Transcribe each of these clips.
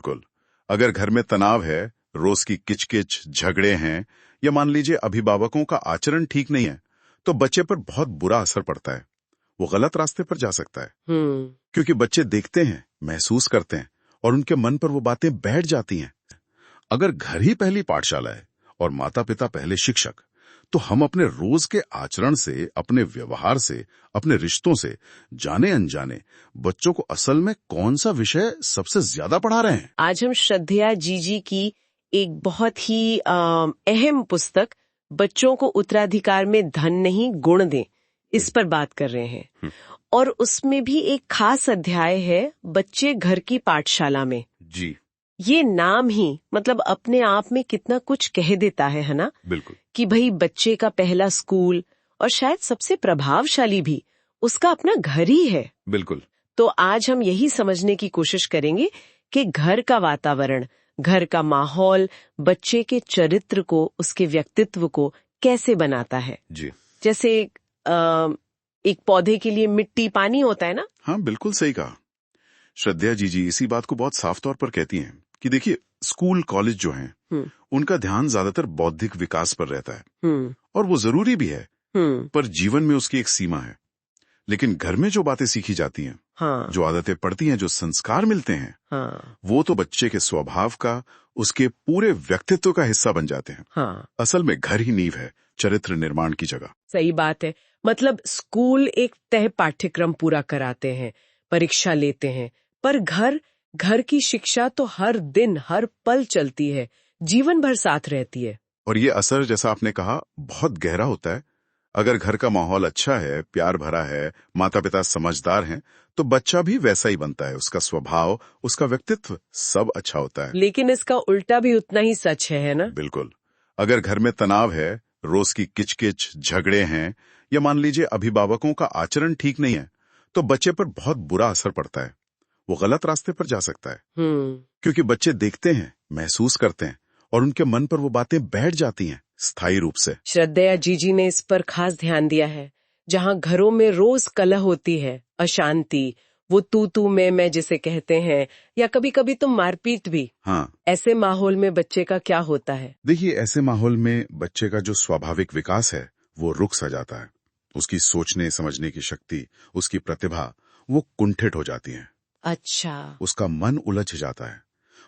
बिल्कुल। अगर घर में तनाव है, रोज की किचकिच, झगड़े हैं, या मान लीजिए अभिभावकों का आचरण ठीक नहीं है, तो बच्चे पर बहुत बुरा असर पड़ता है। वो गलत रास्ते पर जा सकता है। क्योंकि बच्चे देखते हैं, महसूस करते हैं, और उनके मन पर वो बातें बैठ जाती हैं। अगर घर ही पहली पाठशाला है और माता पिता पहले शिक्षक, तो हम अपने रोज के आचरण से, अपने व्यवहार से, अपने रिश्तों से जाने अनजाने बच्चों को असल में कौन सा विषय सबसे ज्यादा पढ़ा रहे हैं। आज हम श्रद्धेया जीजी की एक बहुत ही अहम पुस्तक बच्चों को उत्तराधिकार में धन नहीं गुण दें, इस पर बात कर रहे हैं। और उसमें भी एक खास अध्याय है बच्चे घर की पाठशाला में। जी, ये नाम ही मतलब अपने आप में कितना कुछ कह देता है ना? बिल्कुल। कि भाई बच्चे का पहला स्कूल और शायद सबसे प्रभावशाली भी उसका अपना घर ही है। बिल्कुल। तो आज हम यही समझने की कोशिश करेंगे कि घर का वातावरण, घर का माहौल बच्चे के चरित्र को, उसके व्यक्तित्व को कैसे बनाता है। जी, जैसे एक पौधे के लिए मिट्टी पानी होता है ना। हाँ, बिल्कुल सही कहा। श्रद्धेया जी इसी बात को बहुत साफ तौर पर कहती हैं कि देखिए, स्कूल कॉलेज जो हैं, उनका ध्यान ज्यादातर बौद्धिक विकास पर रहता है, और वो जरूरी भी है, पर जीवन में उसकी एक सीमा है। लेकिन घर में जो बातें सीखी जाती हैं, हाँ। जो आदतें पड़ती हैं, जो संस्कार मिलते हैं, हाँ। वो तो बच्चे के स्वभाव का, उसके पूरे व्यक्तित्व का हिस्सा बन जाते हैं। हाँ। असल में घर ही नींव है चरित्र निर्माण की जगह। सही बात है। मतलब स्कूल एक तय पाठ्यक्रम पूरा कराते हैं, परीक्षा लेते हैं, पर घर की शिक्षा तो हर दिन हर पल चलती है, जीवन भर साथ रहती है। और ये असर, जैसा आपने कहा, बहुत गहरा होता है। अगर घर का माहौल अच्छा है, प्यार भरा है, माता पिता समझदार हैं, तो बच्चा भी वैसा ही बनता है। उसका स्वभाव, उसका व्यक्तित्व सब अच्छा होता है। लेकिन इसका उल्टा भी उतना ही सच है ना? बिल्कुल। अगर घर में तनाव है, रोज की किचकिच, झगड़े हैं, या मान लीजिए अभिभावकों का आचरण ठीक नहीं है, तो बच्चे पर बहुत बुरा असर पड़ता है। वो गलत रास्ते पर जा सकता है। क्योंकि बच्चे देखते हैं, महसूस करते हैं, और उनके मन पर वो बातें बैठ जाती हैं स्थायी रूप से। श्रद्धेया जीजी ने इस पर खास ध्यान दिया है। जहाँ घरों में रोज कलह होती है, अशांति, वो तू मैं जिसे कहते हैं, या कभी कभी तो मारपीट भी। हाँ। ऐसे माहौल में बच्चे का क्या होता है? देखिए, ऐसे माहौल में बच्चे का जो स्वाभाविक विकास है, वो रुक सा जाता है। उसकी सोचने समझने की शक्ति, उसकी प्रतिभा, वो कुंठित हो जाती है। अच्छा। उसका मन उलझ जाता है।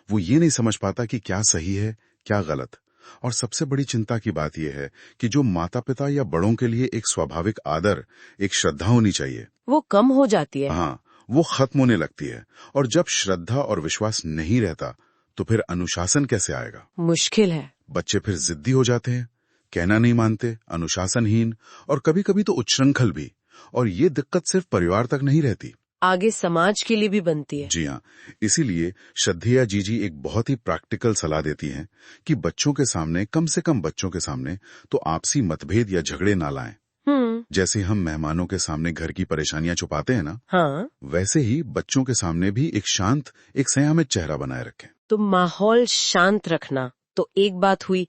वो ये नहीं समझ पाता कि क्या सही है, क्या गलत। और सबसे बड़ी चिंता की बात यह है कि जो माता पिता या बड़ों के लिए एक स्वाभाविक आदर, एक श्रद्धा होनी चाहिए, वो कम हो जाती है। हाँ, वो खत्म होने लगती है। और जब श्रद्धा और विश्वास नहीं रहता, तो फिर अनुशासन कैसे आएगा? मुश्किल है। बच्चे फिर जिद्दी हो जाते हैं, कहना नहीं मानते, अनुशासनहीन, और कभी कभी तो उच्छृंखल भी। और ये दिक्कत सिर्फ परिवार तक नहीं रहती, आगे समाज के लिए भी बनती है। जी हाँ। इसीलिए श्रद्धेया जी एक बहुत ही प्रैक्टिकल सलाह देती हैं कि बच्चों के सामने, कम से कम बच्चों के सामने, तो आपसी मतभेद या झगड़े ना लाएं। जैसे हम मेहमानों के सामने घर की परेशानियां छुपाते हैं ना, हाँ। वैसे ही बच्चों के सामने भी एक शांत, एक संयमित चेहरा बनाए रखें। तो माहौल शांत रखना तो एक बात हुई,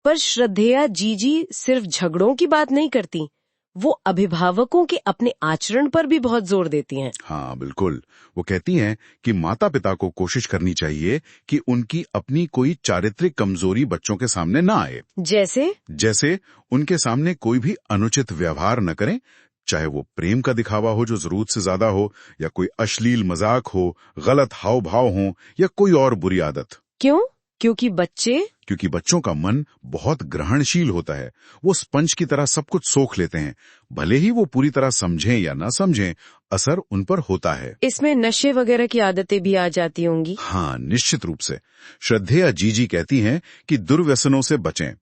पर श्रद्धेया जीजी सिर्फ झगड़ों की बात नहीं करती, वो अभिभावकों के अपने आचरण पर भी बहुत जोर देती हैं। हाँ, बिल्कुल। वो कहती हैं कि माता पिता को कोशिश करनी चाहिए कि उनकी अपनी कोई चारित्रिक कमजोरी बच्चों के सामने ना आए। जैसे उनके सामने कोई भी अनुचित व्यवहार न करें, चाहे वो प्रेम का दिखावा हो जो जरूरत से ज्यादा हो, या कोई अश्लील मजाक हो, गलत हाव भाव हो, या कोई और बुरी आदत। क्यों? क्योंकि बच्चों का मन बहुत ग्रहणशील होता है। वो स्पंज की तरह सब कुछ सोख लेते हैं। भले ही वो पूरी तरह समझें या ना समझें, असर उन पर होता है। इसमें नशे वगैरह की आदतें भी आ जाती होंगी। हाँ, निश्चित रूप से। श्रद्धेया जी कहती हैं कि दुर्व्यसनों से बचें,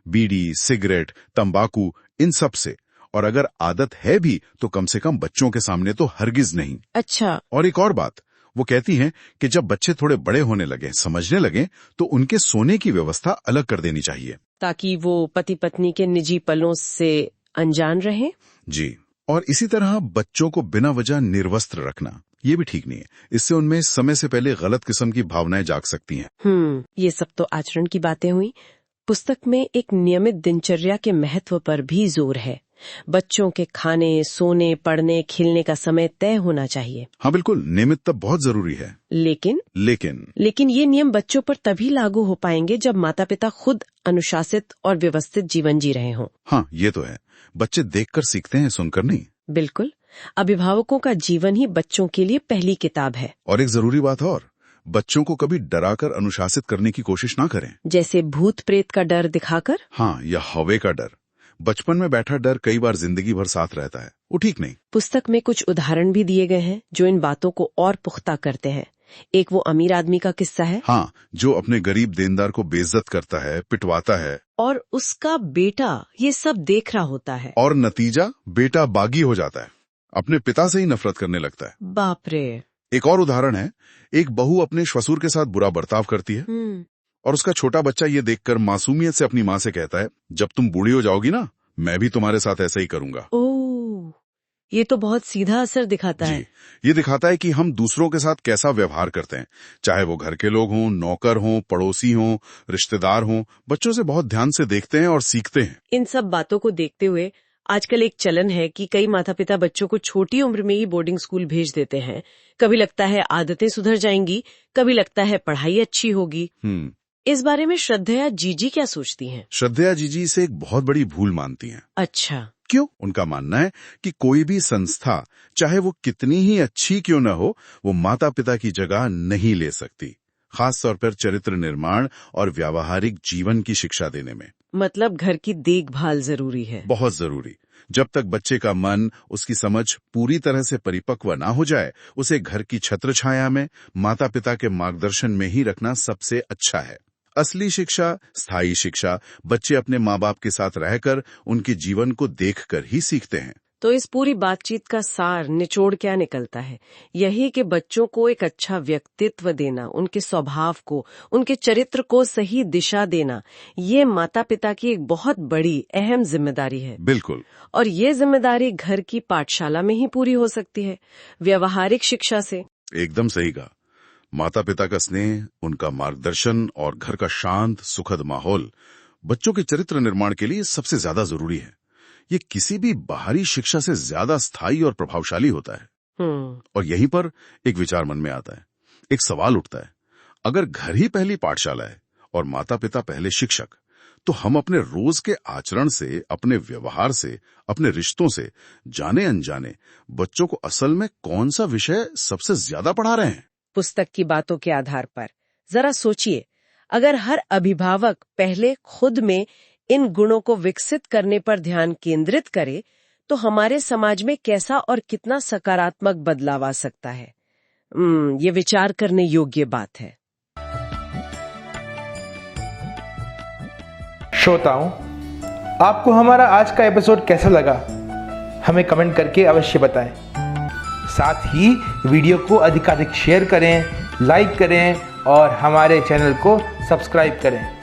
बीड़ी, सिगरेट, तंबाकू, इन सब से। और अगर आदत है भी, तो कम से कम बच्चों के सामने तो हरगिज नहीं। अच्छा। और एक और बात, वो कहती हैं कि जब बच्चे थोड़े बड़े होने लगे, समझने लगे, तो उनके सोने की व्यवस्था अलग कर देनी चाहिए, ताकि वो पति पत्नी के निजी पलों से अनजान रहें। जी। और इसी तरह बच्चों को बिना वजह निर्वस्त्र रखना, ये भी ठीक नहीं है। इससे उनमें समय से पहले गलत किस्म की भावनाएं जाग सकती हैं। ये सब तो आचरण की बातें हुई। पुस्तक में एक नियमित दिनचर्या के महत्व पर भी जोर है। बच्चों के खाने, सोने, पढ़ने, खेलने का समय तय होना चाहिए। हाँ बिल्कुल, नियमितता बहुत जरूरी है। लेकिन ये नियम बच्चों पर तभी लागू हो पाएंगे जब माता पिता खुद अनुशासित और व्यवस्थित जीवन जी रहे हों। हाँ ये तो है, बच्चे देखकर सीखते हैं, सुनकर नहीं। बिल्कुल, अभिभावकों का जीवन ही बच्चों के लिए पहली किताब है। और एक जरूरी बात और, बच्चों को कभी डराकर अनुशासित करने की कोशिश ना करें। जैसे भूत प्रेत का डर दिखाकर? हाँ, या हवे का डर। बचपन में बैठा डर कई बार जिंदगी भर साथ रहता है, वो ठीक नहीं। पुस्तक में कुछ उदाहरण भी दिए गए हैं जो इन बातों को और पुख्ता करते हैं। एक वो अमीर आदमी का किस्सा है। हाँ, जो अपने गरीब देनदार को बेइज्जत करता है, पिटवाता है, और उसका बेटा ये सब देख रहा होता है। और नतीजा, बेटा बागी हो जाता है, अपने पिता से ही नफरत करने लगता है। बाप रे। एक और उदाहरण है, एक बहू अपने ससुर के साथ बुरा बर्ताव करती है और उसका छोटा बच्चा ये देखकर मासूमियत से अपनी माँ से कहता है, जब तुम बूढ़ी हो जाओगी ना, मैं भी तुम्हारे साथ ऐसा ही करूंगा। ओह, ये तो बहुत सीधा असर दिखाता है। ये दिखाता है कि हम दूसरों के साथ कैसा व्यवहार करते हैं, चाहे वो घर के लोग हों, नौकर हों, पड़ोसी हों, रिश्तेदार हों। बच्चों से बहुत ध्यान से देखते हैं और सीखते हैं। इन सब बातों को देखते हुए आजकल एक चलन है कि कई माता पिता बच्चों को छोटी उम्र में ही बोर्डिंग स्कूल भेज देते हैं। कभी लगता है आदतें सुधर जाएंगी, कभी लगता है पढ़ाई अच्छी होगी। इस बारे में श्रद्धया जीजी क्या सोचती हैं? श्रद्धया जीजी इसे एक बहुत बड़ी भूल मानती हैं। अच्छा, क्यों? उनका मानना है कि कोई भी संस्था, चाहे वो कितनी ही अच्छी क्यों न हो, वो माता पिता की जगह नहीं ले सकती, खास तौर पर चरित्र निर्माण और व्यावहारिक जीवन की शिक्षा देने में। मतलब घर की देखभाल जरूरी है। बहुत जरूरी। जब तक बच्चे का मन, उसकी समझ पूरी तरह से परिपक्व ना हो जाए, उसे घर की छत्र छाया में माता पिता के मार्गदर्शन में ही रखना सबसे अच्छा है। असली शिक्षा, स्थायी शिक्षा, बच्चे अपने माँ बाप के साथ रहकर उनके जीवन को देखकर ही सीखते हैं। तो इस पूरी बातचीत का सार, निचोड़ क्या निकलता है? यही कि बच्चों को एक अच्छा व्यक्तित्व देना, उनके स्वभाव को, उनके चरित्र को सही दिशा देना, ये माता पिता की एक बहुत बड़ी अहम जिम्मेदारी है। बिल्कुल। और ये जिम्मेदारी घर की पाठशाला में ही पूरी हो सकती है, व्यवहारिक शिक्षा से। एकदम सही कहा। माता पिता का स्नेह, उनका मार्गदर्शन और घर का शांत सुखद माहौल बच्चों के चरित्र निर्माण के लिए सबसे ज्यादा जरूरी है। ये किसी भी बाहरी शिक्षा से ज्यादा स्थायी और प्रभावशाली होता है। और यहीं पर एक विचार मन में आता है, एक सवाल उठता है, अगर घर ही पहली पाठशाला है और माता पिता पहले शिक्षक, तो हम अपने रोज के आचरण से, अपने व्यवहार से, अपने रिश्तों से जाने अनजाने बच्चों को असल में कौन सा विषय सबसे ज्यादा पढ़ा रहे हैं? पुस्तक की बातों के आधार पर जरा सोचिए, अगर हर अभिभावक पहले खुद में इन गुणों को विकसित करने पर ध्यान केंद्रित करे, तो हमारे समाज में कैसा और कितना सकारात्मक बदलाव आ सकता है। ये विचार करने योग्य बात है। श्रोताओं, आपको हमारा आज का एपिसोड कैसा लगा, हमें कमेंट करके अवश्य बताएं। साथ ही वीडियो को अधिकाधिक शेयर करें, लाइक करें और हमारे चैनल को सब्सक्राइब करें।